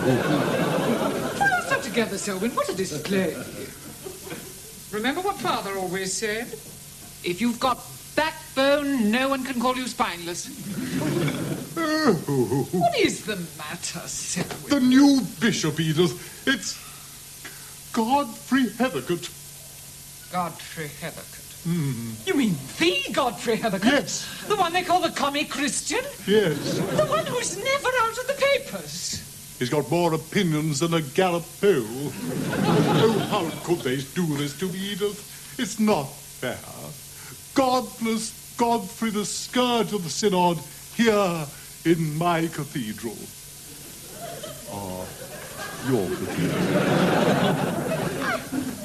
Pull yourself together, Selwyn. What a display. Remember what Father always said? If you've got backbone, no one can call you spineless. Oh. What is the matter, Selwyn? The new bishop, Edith. It's Godfrey Heathercote. Godfrey Heathercote. Mm. You mean the Godfrey Heathercote? Yes. The one they call the comic Christian? Yes. The one who's never out of the papers? He's got more opinions than a gallop pole. Oh, how could they do this to me, Edith? It's not fair. Godless Godfrey, the scourge of the synod, here in my cathedral. Your cathedral.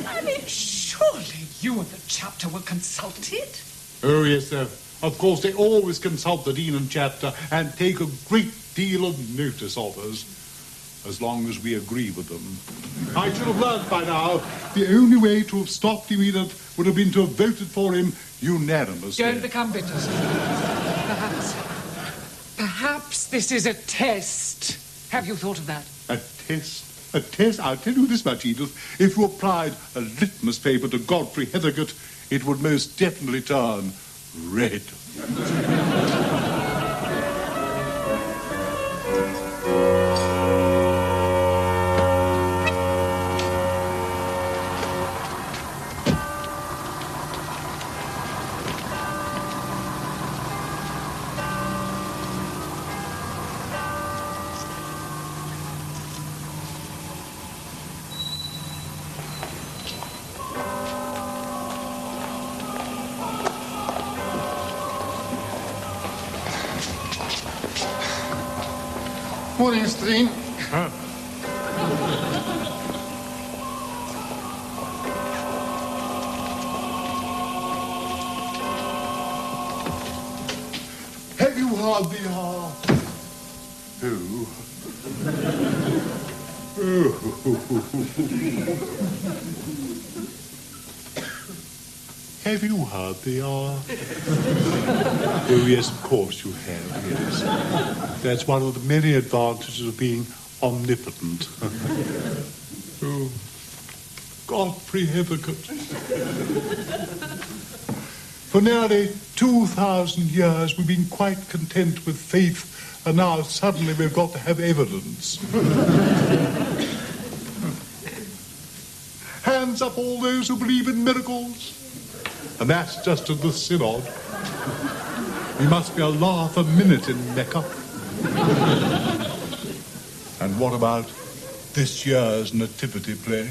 I mean, surely you and the chapter were consulted? Oh, yes, sir. Of course, they always consult the dean and chapter and take a great deal of notice of us, as long as we agree with them. I should have learned by now the only way to have stopped him, Edith, would have been to have voted for him unanimously. Don't become bitter, sir. Perhaps this is a test. Have you thought of that? A test? A test? I'll tell you this much, Edith. If you applied a litmus paper to Godfrey Heathercote, it would most definitely turn red. Morning, Mr. Dean. Have you heard the, Have you heard the, Oh, yes, of course you have, yes. That's one of the many advantages of being omnipotent. Oh, Godfrey Heathercote. For nearly 2,000 years we've been quite content with faith, and now suddenly we've got to have evidence. Hands up all those who believe in miracles. And that's just at the synod. We must be a laugh a minute in Mecca. And what about this year's nativity play?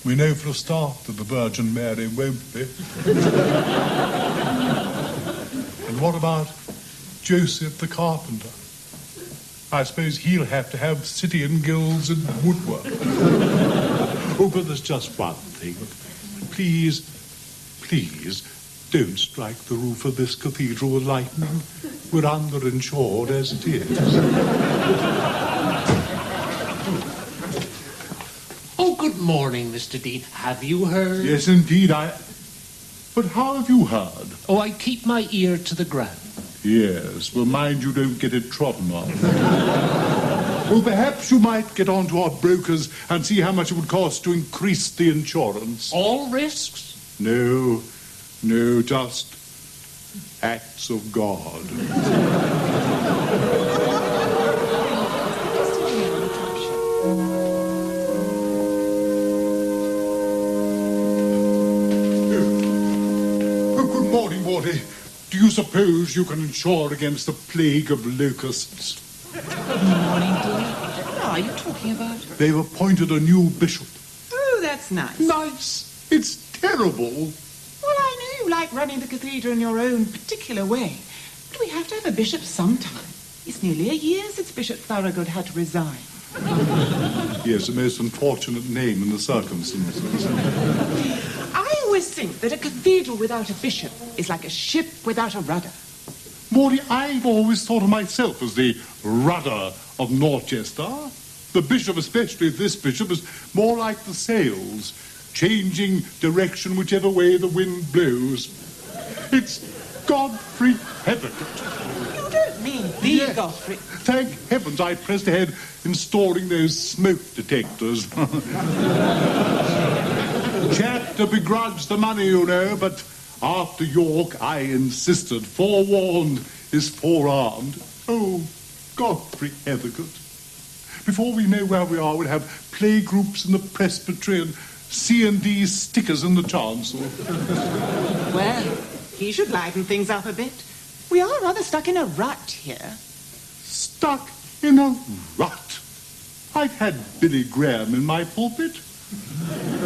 We know for a start that the Virgin Mary won't be. And what about Joseph the carpenter? I suppose he'll have to have City Guilds and woodwork. Oh, but there's just one thing. Please, don't strike the roof of this cathedral with lightning. We're underinsured as it is. Oh, good morning, Mr. Dean. Have you heard? Yes, indeed, But how have you heard? Oh, I keep my ear to the ground. Yes, well, mind you don't get it trodden on. Well, perhaps you might get on to our brokers and see how much it would cost to increase the insurance. All risks? No, just acts of God. Good morning, Morty. Do you suppose you can insure against the plague of locusts? Good morning, dear. What are you talking about? They've appointed a new bishop. Oh, that's nice. Nice? It's terrible. Well, I know you like running the cathedral in your own particular way, but we have to have a bishop sometime. It's nearly a year since Bishop Thorogood had to resign. Yes, a most unfortunate name in the circumstances. I always think that a cathedral without a bishop is like a ship without a rudder. Morty, I've always thought of myself as the rudder of Norchester. The bishop, especially this bishop, is more like the sails, changing direction whichever way the wind blows. It's Godfrey Heathercote. You don't mean the Godfrey. Thank heavens I pressed ahead installing those smoke detectors. Chapter begrudged the money, you know, but after York I insisted. Forewarned is forearmed. Oh, Godfrey Heathercote. Before we know where we are, we'll have playgroups in the presbytery and C&D stickers in the chancel. Well, he should liven things up a bit. We are rather stuck in a rut here. Stuck in a rut? I've had Billy Graham in my pulpit.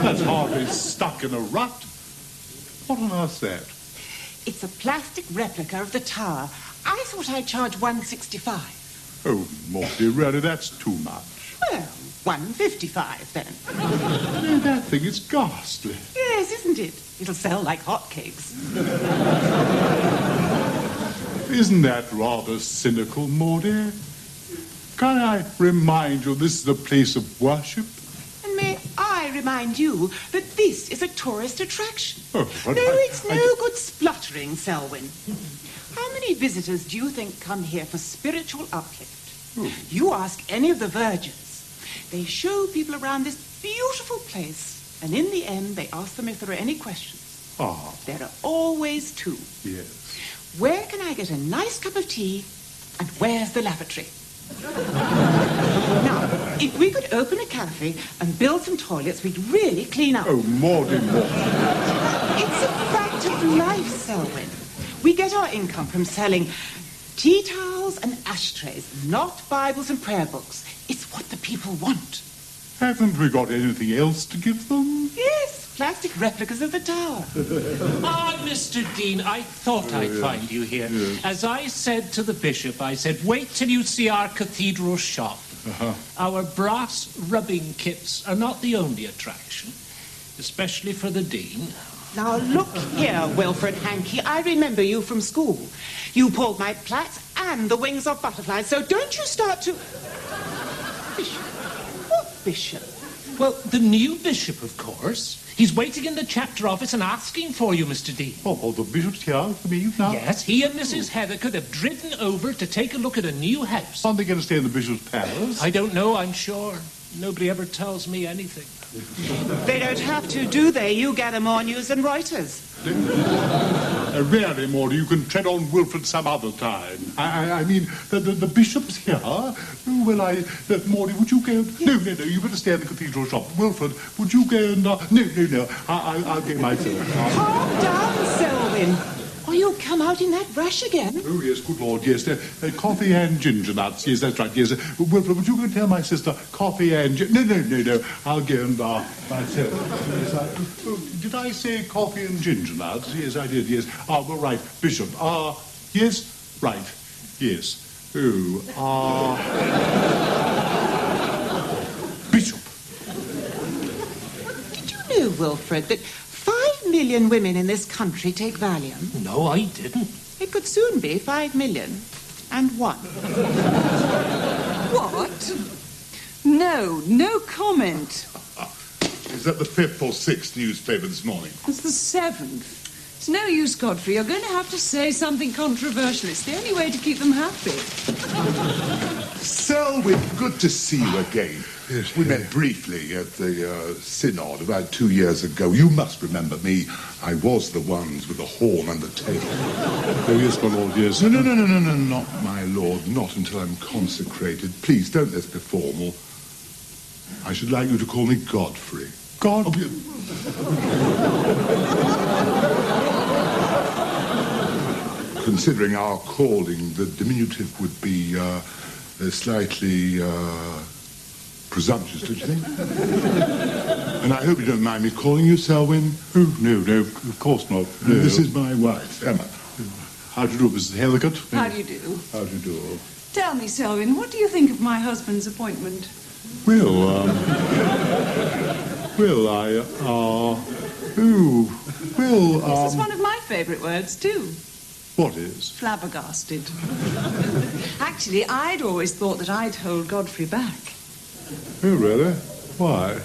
That's hardly stuck in a rut. What on earth's that? It's a plastic replica of the tower. I thought I'd charge $165. Oh, Morty, really, that's too much. Well, $155 then. No, that thing is ghastly. Yes, isn't it? It'll sell like hotcakes. Isn't that rather cynical, Morty? Can I remind you this is a place of worship? And may I remind you that this is a tourist attraction. Oh, but no, it's no good spluttering, Selwyn. How many visitors do you think come here for spiritual uplift? You ask any of the vergers. They show people around this beautiful place, and in the end, they ask them if there are any questions. Ah. There are always two. Yes. Where can I get a nice cup of tea, and where's the lavatory? Now, if we could open a cafe and build some toilets, we'd really clean up. Oh, Morty. It's a fact of life, Selwyn. We get our income from selling tea towels and ashtrays, not Bibles and prayer books. It's what the people want. Haven't we got anything else to give them? Yes, plastic replicas of the tower. Ah, Mr. Dean, I thought I'd find you here. Yes. As I said to the bishop, I said, wait till you see our cathedral shop. Our brass rubbing kits are not the only attraction, especially for the Dean. Now, look here, Wilfred Hankey. I remember you from school. You pulled my plaits and the wings of butterflies, so don't you start to... Bishop? What bishop? Well, the new bishop, of course. He's waiting in the chapter office and asking for you, Mr. Dean. Oh, the bishop's here for me now? Yes, he and Mrs. Heathercote have driven over to take a look at a new house. Aren't they going to stay in the bishop's palace? I don't know, I'm sure. Nobody ever tells me anything. They don't have to, do they? You gather more news than Reuters. Really, Morty, you can tread on Wilfred some other time. I mean, the bishop's here. Oh, well, Morty, would you go... No, you better stay in the cathedral shop. Wilfred, would you go and... No, I'll go myself. Calm down, Selwyn. Or you'll come out in that rush again. Oh, yes, good Lord, yes. Coffee and ginger nuts. Yes, that's right, yes. Wilfred, would you go and tell my sister coffee and... No. I'll go and myself. Yes, did I say coffee and ginger nuts? Yes, I did, yes. Ah, well, right. Bishop. Yes? Right. Yes. Oh, Bishop. Did you know, Wilfred, that 5 million women in this country take Valium? No, I didn't. It could soon be 5 million and one. What? No comment. Is that the 5th or 6th newspaper this morning? It's the 7th. It's no use, Godfrey. You're going to have to say something controversial. It's the only way to keep them happy. Selwyn, good to see you again. Yes, we met briefly at the synod about 2 years ago. You must remember me. I was the ones with the horn and the tail. Oh, yes, my lord, yes. No, not my lord. Not until I'm consecrated. Please, don't let's be formal. I should like you to call me Godfrey. God... Considering our calling, the diminutive would be slightly presumptuous, don't you think? And I hope you don't mind me calling you Selwyn. Oh, no, of course not. No. This is my wife, Emma. How do you do, Mrs. Heathercote? How do you do? How do you do? Tell me, Selwyn, what do you think of my husband's appointment? Well, This is one of my favourite words, too. What is? Flabbergasted. Actually, I'd always thought that I'd hold Godfrey back. Oh, really? Why?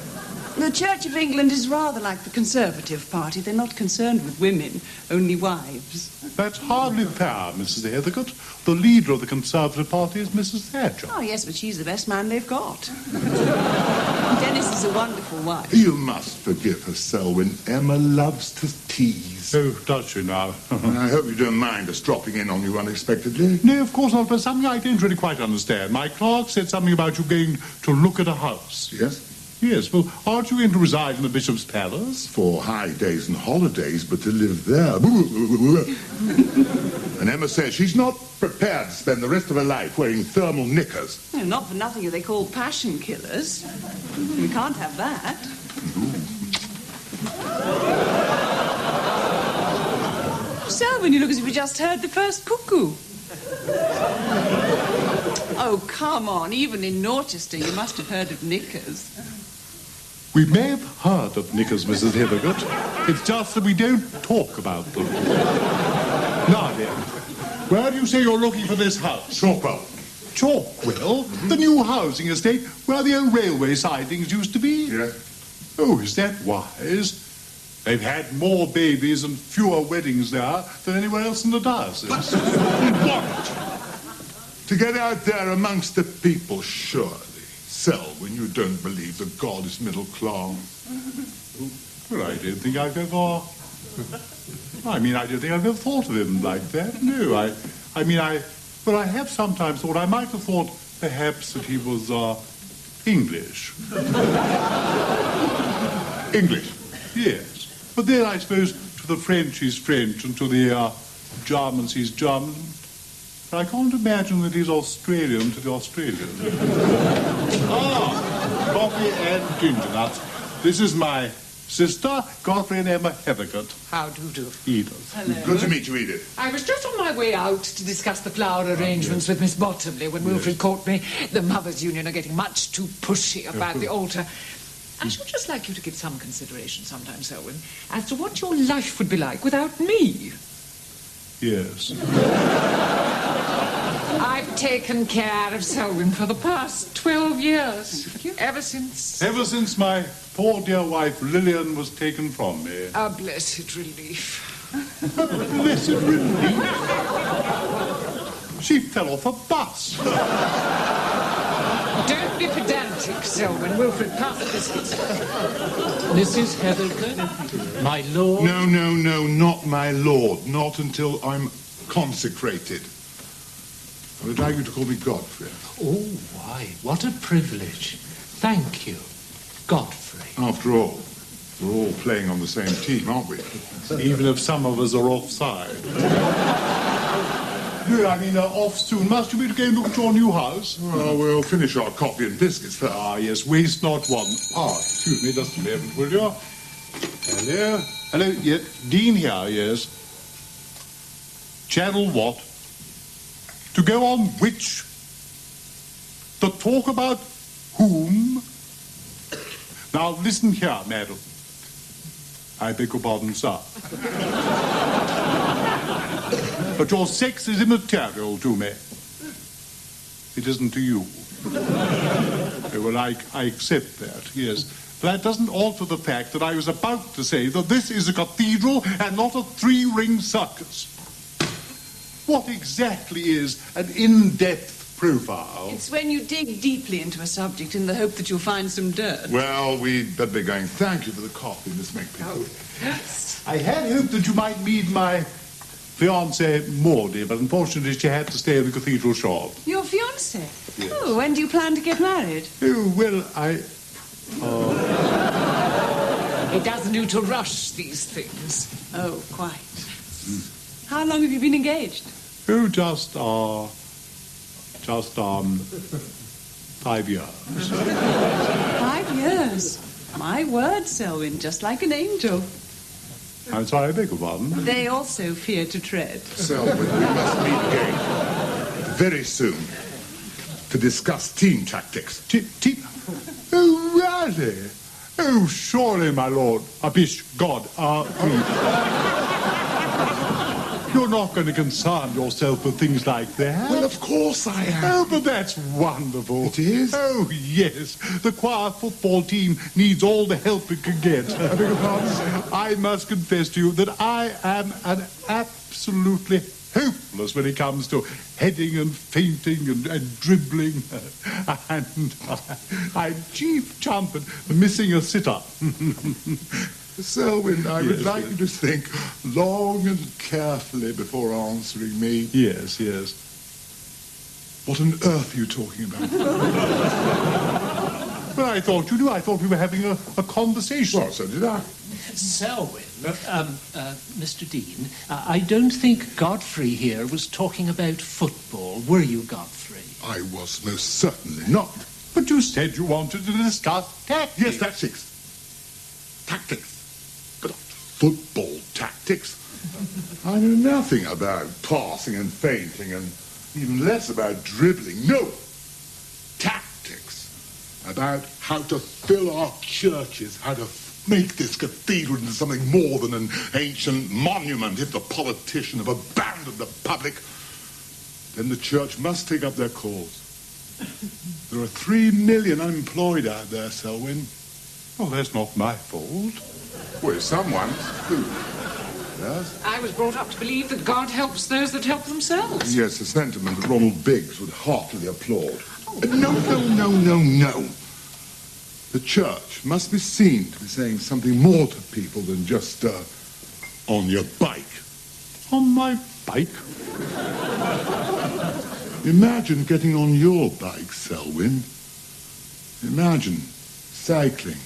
The Church of England is rather like the Conservative Party. They're not concerned with women, only wives. That's hardly fair, Mrs. Heathcote. The leader of the Conservative Party is Mrs. Thatcher. Oh, yes, but she's the best man they've got. Dennis is a wonderful wife. You must forgive her, Selwyn. Emma loves to tease. Oh, does she now? I hope you don't mind us dropping in on you unexpectedly. No, of course not, but something I don't really quite understand. My clerk said something about you going to look at a house. Yes? Yes, well, aren't you going to reside in the Bishop's Palace? For high days and holidays, but to live there. And Emma says she's not prepared to spend the rest of her life wearing thermal knickers. No, not for nothing are they called passion killers. We can't have that. Selwyn, you look as if you just heard the first cuckoo. Oh, come on. Even in Dorchester, you must have heard of knickers. We may have heard of knickers, Mrs. Heathcote. It's just that we don't talk about them. Now then, where do you say you're looking for this house? Chalkwell. Chalkwell? The new housing estate where the old railway sidings used to be? Yes. Oh, is that wise? They've had more babies and fewer weddings there than anywhere else in the diocese. What? To get out there amongst the people, surely. Selwyn, you don't believe that God is middle class. Well, I don't think I've ever... I don't think I've ever thought of him like that. No, I have sometimes thought I might have thought perhaps that he was, English. English? Yes. But then I suppose to the French he's French and to the, Germans he's German. I can't imagine that he's Australian to the Australians. Coffee and ginger nuts. This is my sister, Godfrey and Emma Heathcote. How do you do? Edith. Hello. Good to meet you, Edith. I was just on my way out to discuss the flower arrangements with Miss Bottomley when Wilfred caught me. The Mothers' Union are getting much too pushy about the altar. I should just like you to give some consideration sometime, Selwyn, as to what your life would be like without me. Yes. I've taken care of Selwyn for the past 12 years. Ever since... Ever since my poor dear wife Lillian was taken from me. A blessed relief. A blessed relief. She fell off a bus. Don't be pedantic, Selwyn. Wilfred, pass the biscuits. Mrs. Heathcote, my lord. No, not my lord. Not until I'm consecrated. I would like you to call me Godfrey. Oh, why, what a privilege. Thank you, Godfrey. After all, we're all playing on the same team, aren't we? Even if some of us are offside. No, off soon. Must you be to go and look at your new house? Well, we'll finish our coffee and biscuits first. Ah, yes, waste not one. Excuse me, just a moment, will you? Hello? Hello, yes, Dean here, yes. Channel what? To go on which? To talk about whom? Now, listen here, madam. I beg your pardon, sir. But your sex is immaterial to me. It isn't to you. Well, I accept that, yes. But that doesn't alter the fact that I was about to say that this is a cathedral and not a three-ring circus. What exactly is an in-depth profile? It's when you dig deeply into a subject in the hope that you'll find some dirt. Well, we'd better be going. Thank you for the coffee, Miss Makepeace. I had hoped that you might meet my fiancée, Maudie, but unfortunately she had to stay in the cathedral shop. Your fiancé? Yes. Oh, when do you plan to get married? Oh, well, It doesn't do to rush these things. Oh, quite. How long have you been engaged? Oh, just 5 years. 5 years. My word, Selwyn, just like an angel. I'm sorry, I beg your pardon. They also fear to tread. Selwyn, we must meet again very soon to discuss team tactics. Oh, really? Oh, surely, my lord. Bish, God, You're not going to concern yourself with things like that. Well, of course I am. Oh, but that's wonderful. It is? Oh, yes. The choir football team needs all the help it can get. I beg your pardon? I must confess to you that I am an absolutely hopeless when it comes to heading and feinting and dribbling. And I'm chief chump and missing a sitter. Selwyn, I would like you to think long and carefully before answering me. Yes, yes. What on earth are you talking about? Well, I thought you knew. I thought we were having a conversation. Well, so did I. Selwyn, Mr. Dean, I don't think Godfrey here was talking about football. Were you, Godfrey? I was most certainly not. But you said you wanted to discuss tactics. Yes, tactics. Tactics. But not football tactics. I know nothing about passing and feinting and even less about dribbling. No. Tactics. About how to fill our churches, how to make this cathedral into something more than an ancient monument. If the politicians have abandoned the public, then the church must take up their cause. There are 3 million unemployed out there, Selwyn. Well, that's not my fault. Well, someone. Who? Yes? I was brought up to believe that God helps those that help themselves. Yes, a sentiment that Ronald Biggs would heartily applaud. No. The church must be seen to be saying something more to people than just, on your bike. On my bike? Imagine getting on your bike, Selwyn. Imagine cycling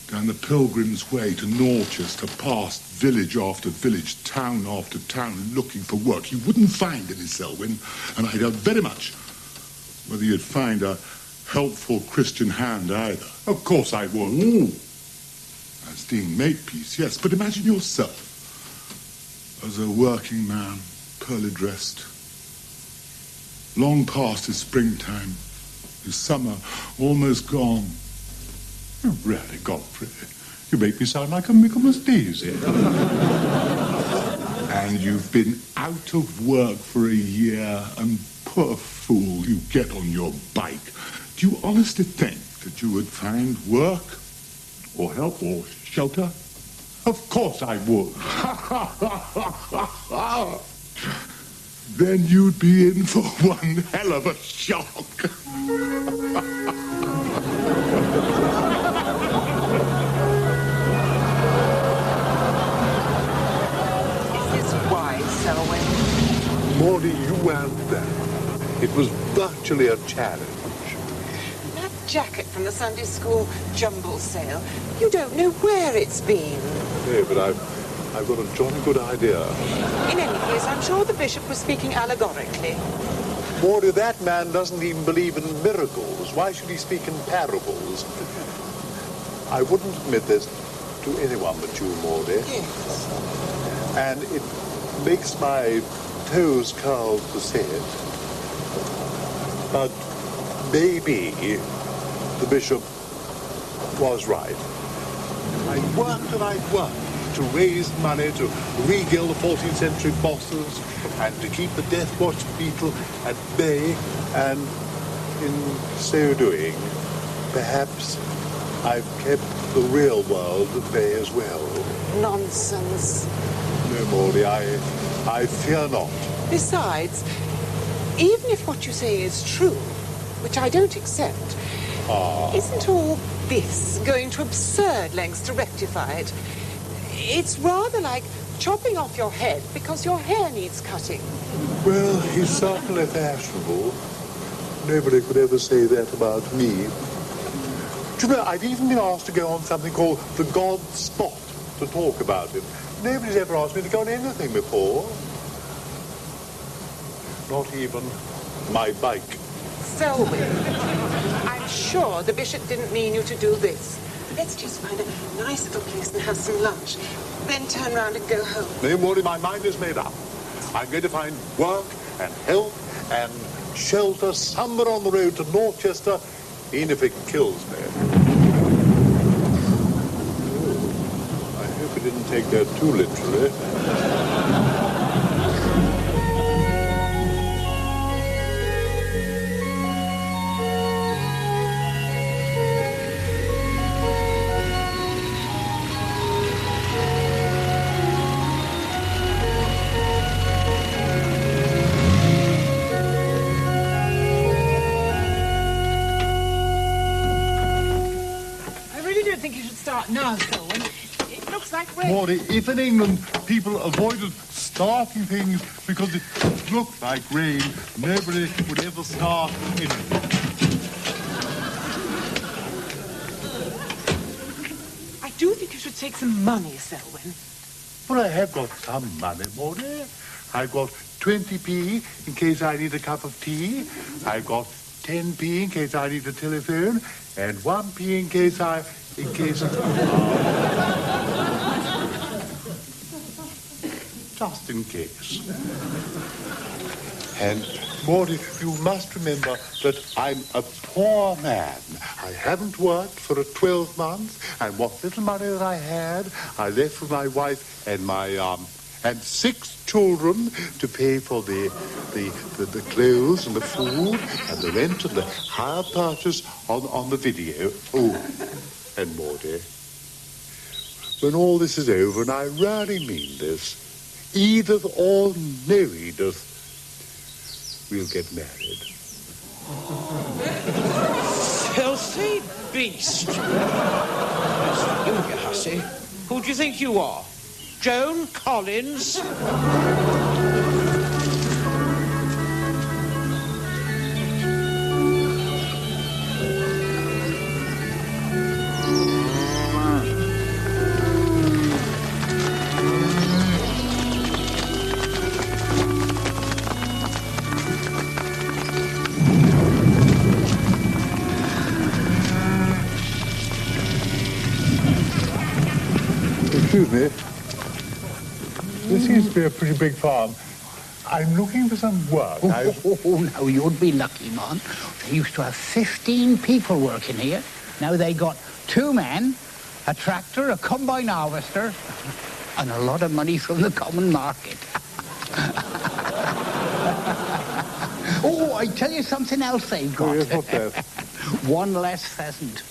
down the Pilgrim's Way to Norchester, past village after village, town after town, looking for work. You wouldn't find any, Selwyn, and I doubt very much whether you'd find a helpful Christian hand either. Of course I would. Ooh. As Dean Makepeace, yes, but imagine yourself as a working man, pearly dressed, long past his springtime, his summer almost gone. Oh, really, Godfrey, you make me sound like a Michaelmas Daisy. And you've been out of work for a year, and poor fool, you get on your bike. Do you honestly think that you would find work, or help, or shelter? Of course I would. Then you'd be in for one hell of a shock. Morty, you weren't there. It was virtually a challenge. That jacket from the Sunday school jumble sale, you don't know where it's been. No, but I've got a jolly good idea. In any case, I'm sure the bishop was speaking allegorically. Morty, that man doesn't even believe in miracles. Why should he speak in parables? I wouldn't admit this to anyone but you, Morty. Yes. And it makes my toes curl to say it. But maybe the bishop was right. I worked to raise money to regild the 14th century bosses and to keep the death watch beetle at bay, and in so doing, perhaps I've kept the real world at bay as well. Nonsense. No, Morley, I fear not. Besides, even if what you say is true, which I don't accept, isn't all this going to absurd lengths to rectify it? It's rather like chopping off your head because your hair needs cutting. Well, he's certainly fashionable. Nobody could ever say that about me. Do you know, I've even been asked to go on something called the God Spot to talk about him. Nobody's ever asked me to go on anything before. Not even my bike. Selwyn, I'm sure the bishop didn't mean you to do this. Let's just find a nice little place and have some lunch. Then turn round and go home. No, Morley, my mind is made up. I'm going to find work and help and shelter somewhere on the road to Norchester, even if it kills me. I hope it didn't take that too literally. now, Selwyn. It looks like rain. Morty, if in England people avoided starting things because it looked like rain, nobody would ever start anything. I do think you should take some money, Selwyn. Well, I have got some money, Morty. I've got 20p in case I need a cup of tea. I've got 10p in case I need a telephone, and 1p in case just in case. And Morty, you must remember that I'm a poor man. I haven't worked for 12 months, and what little money that I had, I left with my wife and my and 6 children to pay for the clothes and the food and the rent and the hire purchase on the video. Oh, and Morty, when all this is over, and I really mean this, Edith or no Edith, we'll get married. Filthy beast. You, you hussy. Who do you think you are? Joan Collins? Excuse me. This seems to be a pretty big farm. I'm looking for some work. Now you'd be lucky, man. They used to have 15 people working here. Now they got 2 men, a tractor, a combine harvester, and a lot of money from the common market. Oh, I tell you something else they've got. Oh, yes, what's that? 1 less pheasant.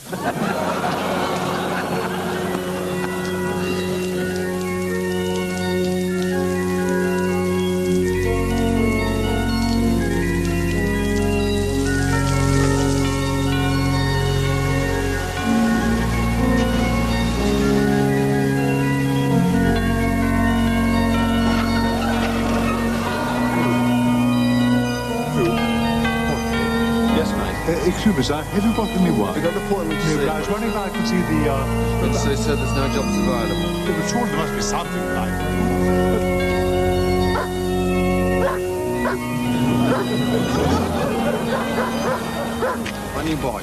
Excuse me, sir. Have you got any work? We've got an appointment to see. I was wondering if I could see the... But they said there's no jobs available. Yeah, but surely there must be something like that. When you buy?